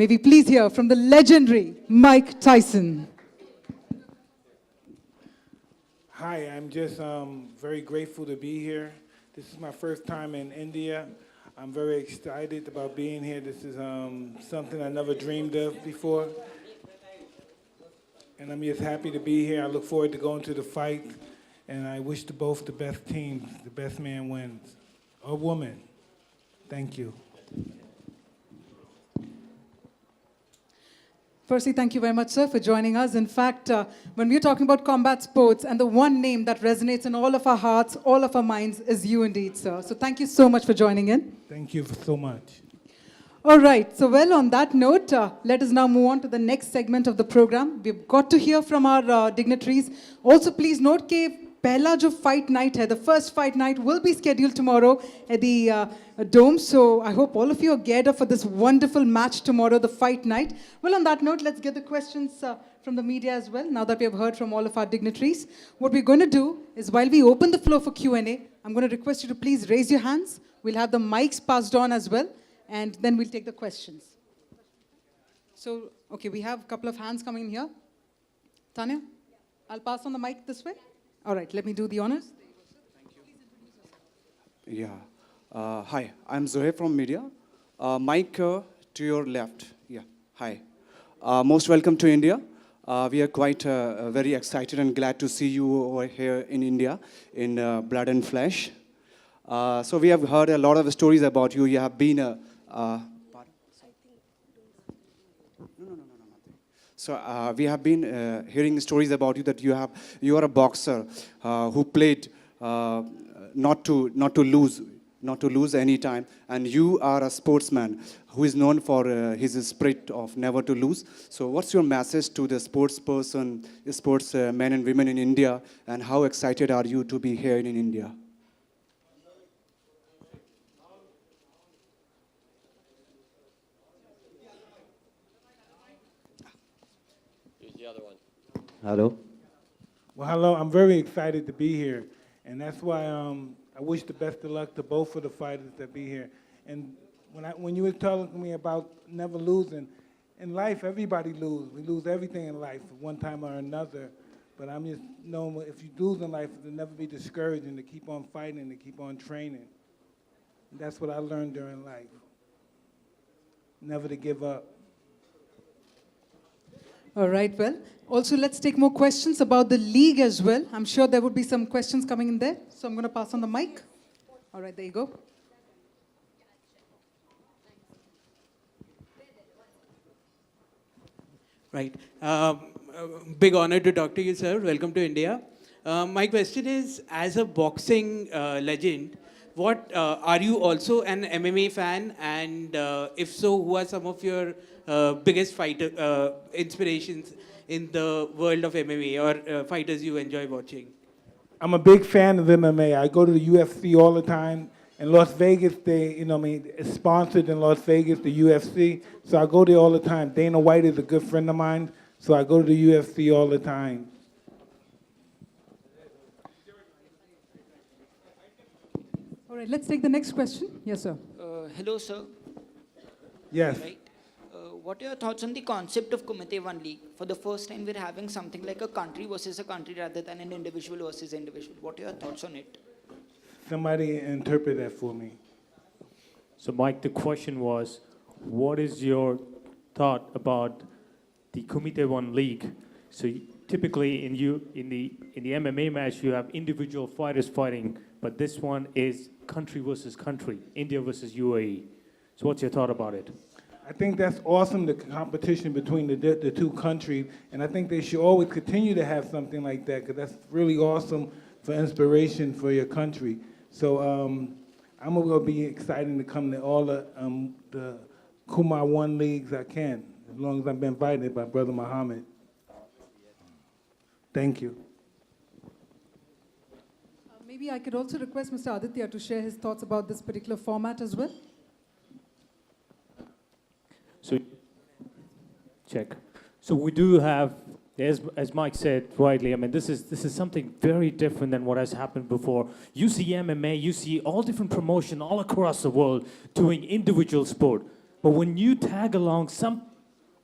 May we please hear from the legendary Mike Tyson. Hi, I'm just very grateful to be here. This is my first time in India. I'm very excited about being here. This is something I never dreamed of before. And I'm just happy to be here. I look forward to going to the fight. And I wish to both the best teams, the best man wins. Or woman. Thank you. Firstly, thank you very much, sir, for joining us. In fact, when we're talking about combat sports, and the one name that resonates in all of our hearts, all of our minds, is you indeed, sir. So thank you so much for joining in. Thank you so much. All right. So, well, on that note, let us now move on to the next segment of the program. We've got to hear from our dignitaries. Also, please note that Pehla jo fight night hai, the first fight night will be scheduled tomorrow at the Dome. So I hope all of you are geared up for this wonderful match tomorrow, the fight night. Well, on that note, let's get the questions from the media as well, now that we have heard from all of our dignitaries. What we're going to do is, while we open the floor for Q&A, I'm going to request you to please raise your hands. We'll have the mics passed on as well, and then we'll take the questions. So, okay, we have a couple of hands coming in here. Tanya, I'll pass on the mic this way. All right, let me do the honors. Thank you. Yeah. Hi, I'm Zohaib from media. Mike, to your left. Yeah, hi. Most welcome to India. We are quite very excited and glad to see you over here in India in blood and flesh. So we have heard a lot of stories about you. You have been a... So we have been hearing stories about you that you are a boxer who played not to lose any time, and you are a sportsman who is known for his spirit of never to lose. So what's your message to the sportsmen and women in India, and how excited are you to be here in India? Hello. Well, hello. I'm very excited to be here, and that's why I wish the best of luck to both of the fighters that be here. And when you were telling me about never losing, in life everybody loses. We lose everything in life at one time or another. But I'm just knowing if you lose in life, to never be discouraged and to keep on fighting, to keep on training. And that's what I learned during life. Never to give up. All right, well, also let's take more questions about the league as well. I'm sure there would be some questions coming in there. So I'm going to pass on the mic. All right, there you go. Right. Big honor to talk to you, sir. Welcome to India. My question is, as a boxing legend, are you also an MMA fan? And if so, who are some of your biggest fighter inspirations in the world of MMA, or fighters you enjoy watching? I'm a big fan of MMA. I go to the UFC all the time. In Las Vegas, it's sponsored in Las Vegas, the UFC. So I go there all the time. Dana White is a good friend of mine, so I go to the UFC all the time. All right, let's take the next question. Yes, sir. Hello, sir. Yes. Right. What are your thoughts on the concept of Kumite One League? For the first time, we're having something like a country versus a country rather than an individual versus individual. What are your thoughts on it? Somebody interpret that for me. So, Mike, the question was, what is your thought about the Kumite One League? So, typically in the MMA match, you have individual fighters fighting, but this one is country versus country, India versus UAE. So, what's your thought about it? I think that's awesome, the competition between the two countries, and I think they should always continue to have something like that, because that's really awesome for inspiration for your country. So I'm going to be excited to come to all the Kumar One Leagues I can, as long as I've been invited by Brother Muhammad. Thank you. Maybe I could also request Mr. Aditya to share his thoughts about this particular format as well. So, check. So we do have, as Mike said rightly, I mean, this is something very different than what has happened before. You see MMA, you see all different promotion all across the world doing individual sport. But when you tag along some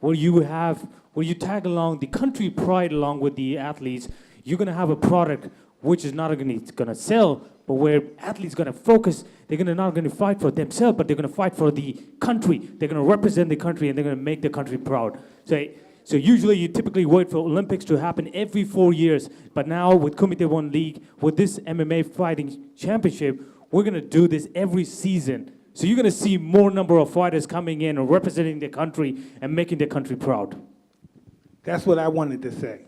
where you tag along the country pride along with the athletes, you're gonna have a product which is not gonna sell, but where athletes gonna focus. They're not gonna fight for themselves, but they're gonna fight for the country. They're gonna represent the country, and they're gonna make the country proud. So usually you typically wait for Olympics to happen every 4 years, but now with Kumite One League, with this MMA fighting championship, we're gonna do this every season. So you're gonna see more number of fighters coming in and representing the country and making the country proud. That's what I wanted to say.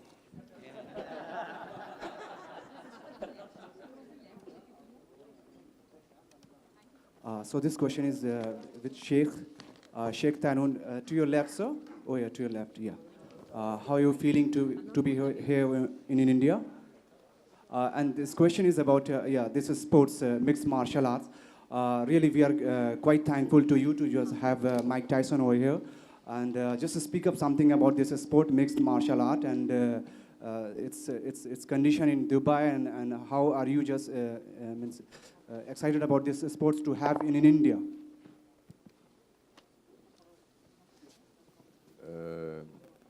So this question is with Sheikh Tanun. To your left, sir. Oh yeah, to your left. Yeah. How are you feeling to be here in India? And this question is about this is sports, mixed martial arts. Really, we are quite thankful to you to just have Mike Tyson over here, and just to speak up something about this sport, mixed martial art, and its condition in Dubai, and how are you just excited about this sports to have in India?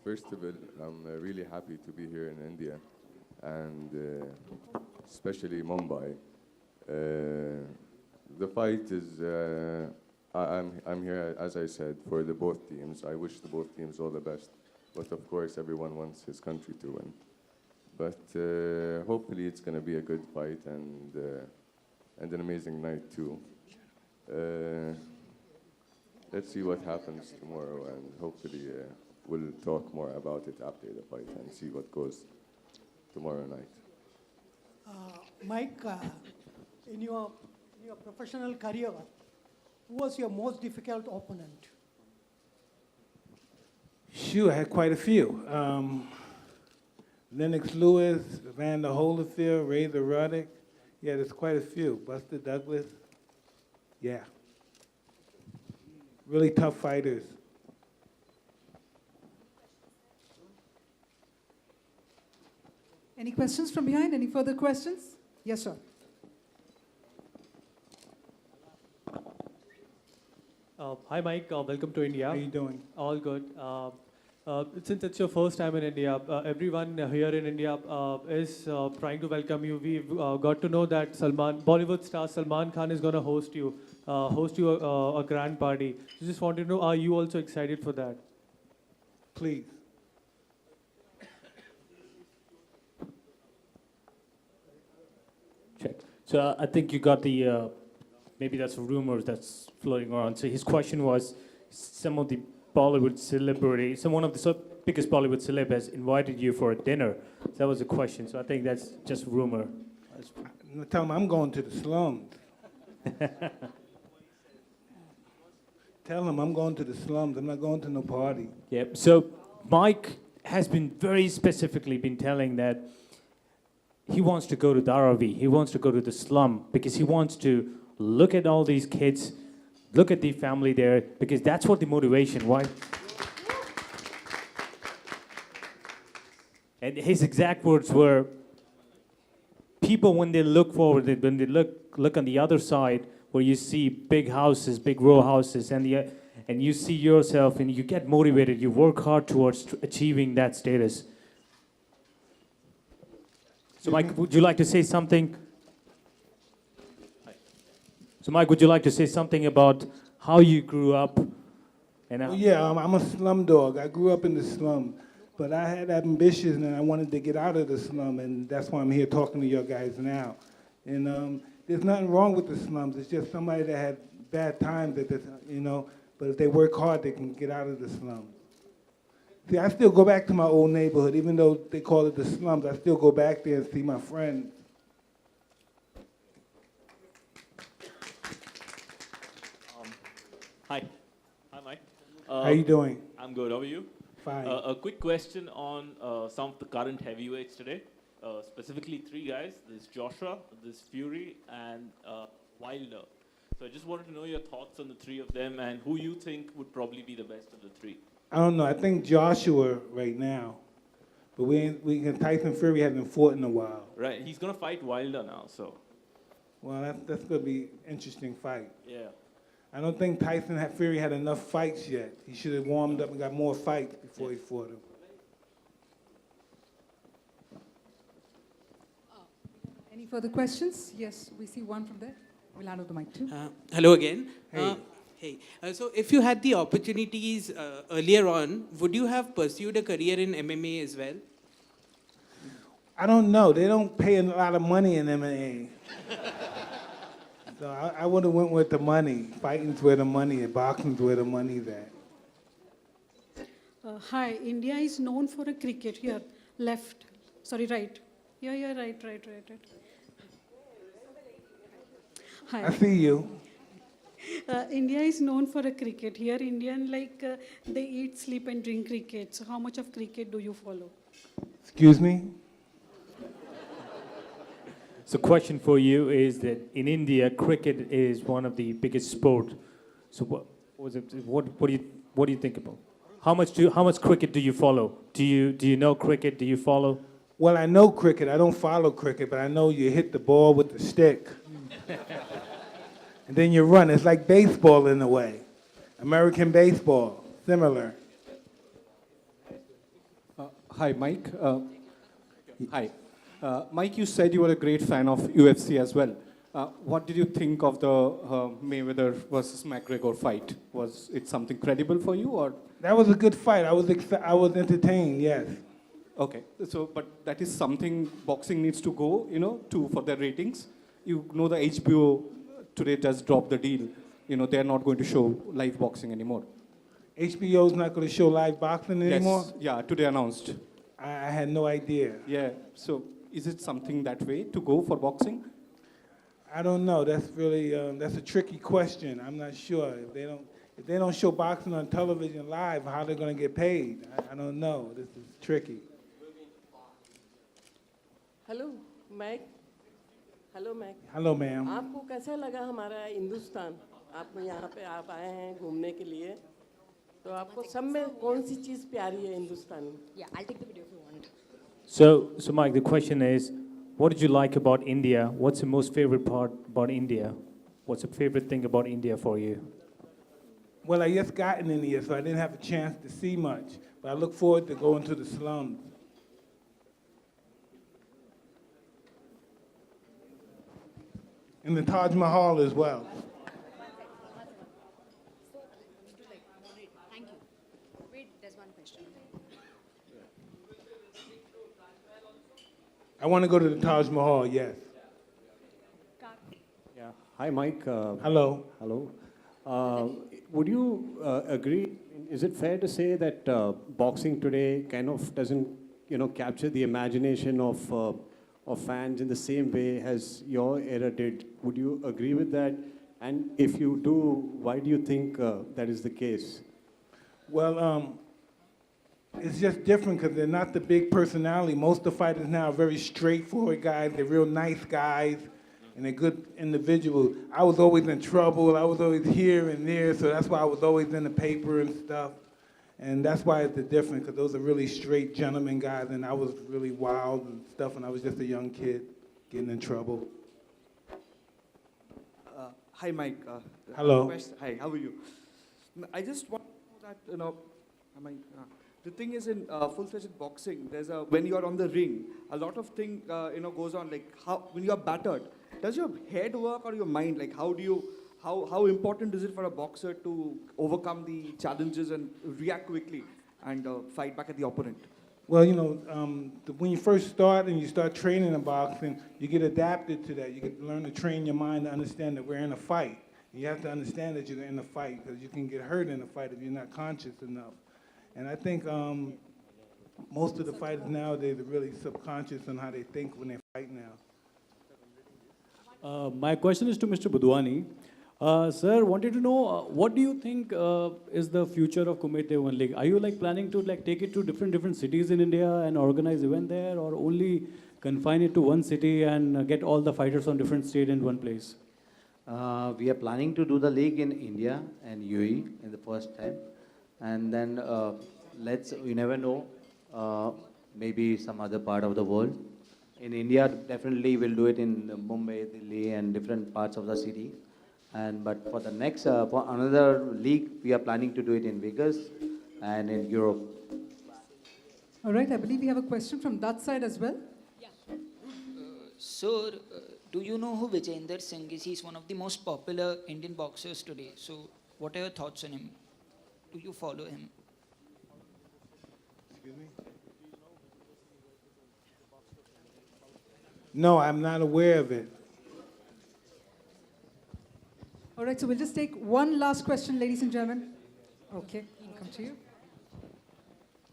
First of all, I'm really happy to be here in India, and especially Mumbai. The fight is, I'm here, as I said, for the both teams. I wish the both teams all the best, but of course everyone wants his country to win. But hopefully it's going to be a good fight and an amazing night too. Let's see what happens tomorrow, and hopefully we'll talk more about it after the fight and see what goes tomorrow night. Mike, in your professional career, who was your most difficult opponent? Sure, I had quite a few. Lennox Lewis, Evander Holyfield, Razor Ruddock. Yeah, there's quite a few. Buster Douglas. Yeah. Really tough fighters. Any questions from behind? Any further questions? Yes, sir. Hi, Mike. Welcome to India. How you doing? All good. Since it's your first time in India, everyone here in India is trying to welcome you. We've got to know that Bollywood star Salman Khan is going to host you a grand party. So just wanted to know, are you also excited for that? Please. Check. So I think you got the, maybe that's a rumor that's floating around. So his question was, some of the Bollywood celebrity, one of the biggest Bollywood celeb has invited you for a dinner. So that was the question. So I think that's just rumor. Tell him I'm going to the slums. Tell him I'm going to the slums. I'm not going to no party. Yep. So Mike has been very specifically been telling that he wants to go to Dharavi. He wants to go to the slum because he wants to look at all these kids, look at the family there, because that's what the motivation, why? And his exact words were, people when they look forward, when they look on the other side, where you see big houses, big row houses, and you see yourself and you get motivated, you work hard towards achieving that status. So Mike, would you like to say something? So Mike, would you like to say something about how you grew up? And Well, yeah, I'm a slum dog. I grew up in the slum, but I had ambitions and I wanted to get out of the slum, and that's why I'm here talking to you guys now. And there's nothing wrong with the slums. It's just somebody that had bad times, but if they work hard, they can get out of the slums. See, I still go back to my old neighborhood, even though they call it the slums. I still go back there and see my friends. Hi. Hi, Mike. How you doing? I'm good. How are you? Fine. A quick question on some of the current heavyweights today. Specifically 3 guys. There's Joshua, there's Fury, and Wilder. So I just wanted to know your thoughts on the 3 of them and who you think would probably be the best of the 3. I don't know. I think Joshua right now, but Tyson Fury hasn't fought in a while. Right. He's going to fight Wilder now, so. Well, that's going to be an interesting fight. Yeah. I don't think Fury had enough fights yet. He should have warmed up and got more fights before he fought him. Any further questions? Yes, we see one from there. We'll hand over the mic too. Hello again. Hey. Hey. So if you had the opportunities earlier on, would you have pursued a career in MMA as well? I don't know. They don't pay a lot of money in MMA. So I would have went with the money. Fighting's where the money is. Boxing's where the money's at. Hi, India is known for a cricket. Here, left. Sorry, right. Yeah, right. Hi. I see you. India is known for a cricket. Here, Indian, they eat, sleep, and drink cricket. So how much of cricket do you follow? Excuse me? So question for you is that in India, cricket is one of the biggest sport. So what do you think about? How much cricket do you follow? Do you know cricket? Do you follow? Well, I know cricket. I don't follow cricket, but I know you hit the ball with the stick. And then you run. It's like baseball in a way. American baseball, similar. Hi, Mike. Hi. Mike, you said you were a great fan of UFC as well. What did you think of the Mayweather versus McGregor fight? Was it something credible for you, or? That was a good fight. I was entertained, yes. Okay, so but that is something boxing needs to go, for their ratings. You know the HBO today just dropped the deal. They're not going to show live boxing anymore. HBO's not going to show live boxing anymore? Yes, yeah, today announced. I had no idea. Yeah, so is it something that way to go for boxing? I don't know. That's really that's a tricky question. I'm not sure. If they don't show boxing on television live, how they're going to get paid? I don't know. This is tricky. Hello ma'am hello ma'am Hello, ma'am. आपको कैसा लगा हमारा हिंदुस्तान आप यहाँ पे आप आए हैं घूमने के लिए तो आपको सब में कौन सी चीज़ प्यारी है हिंदुस्तान में Yeah, I'll take the video if you want. So Mike, the question is, what did you like about India? What's the most favorite part about India? What's the favorite thing about India for you? Well, I just got in India, so I didn't have a chance to see much. But I look forward to going to the slums. And the Taj Mahal as well. Thank you. Wait, there's one question. I want to go to the Taj Mahal, yes. Yeah. Hi, Mike. Hello. Hello. Would you agree? Is it fair to say that boxing today kind of doesn't, capture the imagination of fans in the same way as your era did? Would you agree with that? And if you do, why do you think that is the case? Well, it's just different because they're not the big personality. Most of the fighters now are very straightforward guys. They're real nice guys, and they're good individuals. I was always in trouble. I was always here and there, so that's why I was always in the paper and stuff. And that's why it's the difference, because those are really straight gentleman guys, and I was really wild and stuff, and I was just a young kid getting in trouble. Hi, Mike. Hello. Hi, how are you? I just want to know that, the thing is in full-fledged boxing, when you are on the ring, a lot of thing, goes on, like when you are battered, does your head work or your mind? Like how important is it for a boxer to overcome the challenges and react quickly and fight back at the opponent? Well, when you first start and you start training in boxing, you get adapted to that. You get to learn to train your mind to understand that we're in a fight. You have to understand that you're in a fight because you can get hurt in a fight if you're not conscious enough. And I think most of the fighters nowadays are really subconscious on how they think when they fight now. My question is to Mr. Budwani. Sir, wanted to know what do you think is the future of Kumite One League? Are you planning to take it to different cities in India and organize event there, or only confine it to one city and get all the fighters on different state in one place? We are planning to do the league in India and UAE in the first time, and then you never know, maybe some other part of the world. In India, definitely we'll do it in Mumbai, Delhi, and different parts of the city. And but for the next, for another league, we are planning to do it in Vegas and in Europe. All right, I believe we have a question from that side as well. Sir, do you know who Vijender Singh is? He's one of the most popular Indian boxers today. So, what are your thoughts on him? Do you follow him? No, I'm not aware of it. All right, so we'll just take one last question, ladies and gentlemen. Okay, we'll come to you.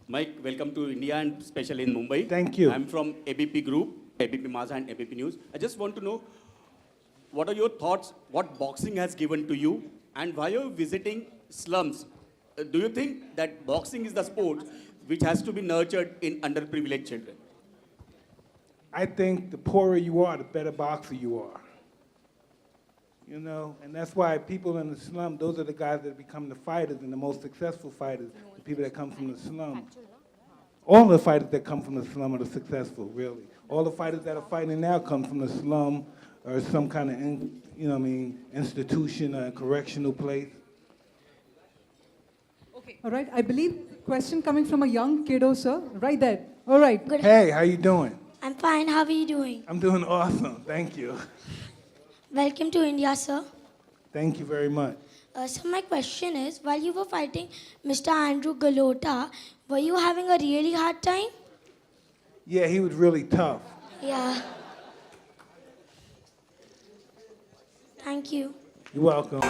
Mike, welcome to India and especially in Mumbai. Thank you. I'm from ABP Group, ABP Maza and ABP News. I just want to know, what are your thoughts, what boxing has given to you, and why are you visiting slums? Do you think that boxing is the sport which has to be nurtured in underprivileged children? I think the poorer you are, the better boxer you are. You know, and that's why people in the slum, those are the guys that become the fighters and the most successful fighters, the people that come from the slum. All the fighters that come from the slum are the successful, really. All the fighters that are fighting now come from the slum or some kind of, you know what I mean, institution or correctional place. All right, I believe question coming from a young kiddo, sir. Right there. All right. Hey, how you doing? I'm fine. How are you doing? I'm doing awesome, thank you. Welcome to India, sir. Thank you very much. So my question is, while you were fighting Mr. Andrew Galota, were you having a really hard time? Yeah, he was really tough. Yeah. Thank you. You're welcome.